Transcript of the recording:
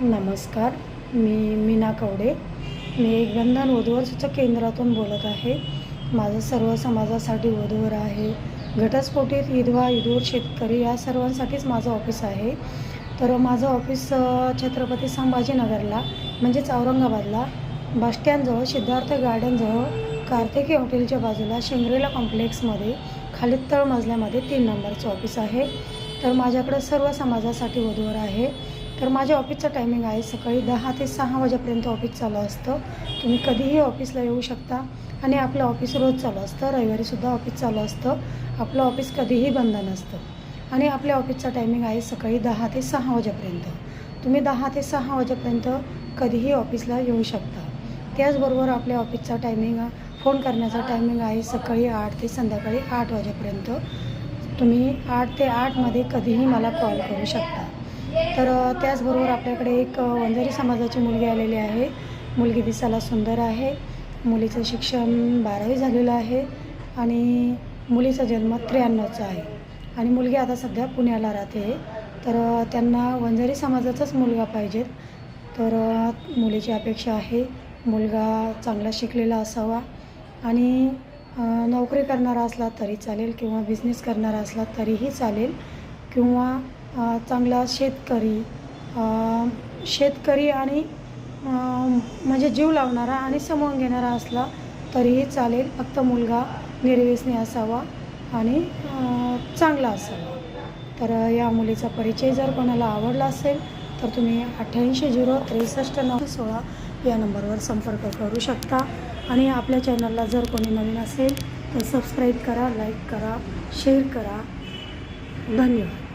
नमस्कार, मी मीना कवडे. मी एक बंधन वधूवर सूचक केंद्रातून बोलत आहे. माझं सर्व समाजासाठी वधूवर आहे. घटस्फोटित विधवा, विधूर, शेतकरी या सर्वांसाठीच माझं ऑफिस आहे. तर माझं ऑफिस छत्रपती संभाजीनगरला म्हणजेच औरंगाबादला बसस्टँडजवळ सिद्धार्थ गार्डनजवळ कार्तिकी हॉटेलच्या बाजूला शिंगरेला कॉम्प्लेक्समध्ये खाली तळमजल्यामध्ये 3 नंबरचं ऑफिस आहे. तर माझ्याकडं सर्व समाजासाठी वधूवर आहे. तर माझ्या ऑफिसचं टायमिंग आहे सकाळी 10 ते 6 वाजेपर्यंत ऑफिस चालू असतं. तुम्ही कधीही ऑफिसला येऊ शकता आणि आपलं ऑफिस रोज चालू असतं. रविवारीसुद्धा ऑफिस चालू असतं. आपलं ऑफिस कधीही बंद नसतं आणि आपल्या ऑफिसचा टायमिंग आहे सकाळी 10 ते 6 वाजेपर्यंत. तुम्ही 10 ते 6 वाजेपर्यंत कधीही ऑफिसला येऊ शकता. त्याचबरोबर आपल्या ऑफिसचा टायमिंग फोन करण्याचा टायमिंग आहे सकाळी 8 ते संध्याकाळी 8 वाजेपर्यंत. तुम्ही 8 ते 8मध्ये कधीही मला कॉल करू शकता. तर त्याचबरोबर आपल्याकडे एक वंजारी समाजाची मुलगी आलेली आहे. मुलगी दिसायला सुंदर आहे. मुलीचं शिक्षण 12वी झालेलं आहे आणि मुलीचा जन्म 93चा आहे आणि मुलगी आता सध्या पुण्याला राहते. तर त्यांना वंजारी समाजाचाच मुलगा पाहिजे. तर मुलीची अपेक्षा आहे मुलगा चांगला शिकलेला असावा आणि नोकरी करणारा असला तरी चालेल किंवा बिझनेस करणारा असला तरीही चालेल किंवा चांगला शेतकरी आणि म्हणजे जीव लावणारा आणि समजून घेणारा असला तरीही चालेल. फक्त मुलगा निर्व्यसनी असावा आणि चांगला असावा. तर या मुलीचा परिचय जर कोणाला आवडला असेल तर तुम्ही 88063916 या नंबरवर संपर्क करू शकता आणि आपल्या चॅनलला जर कोणी नवीन असेल तर सबस्क्राईब करा, लाईक करा, शेअर करा. धन्यवाद.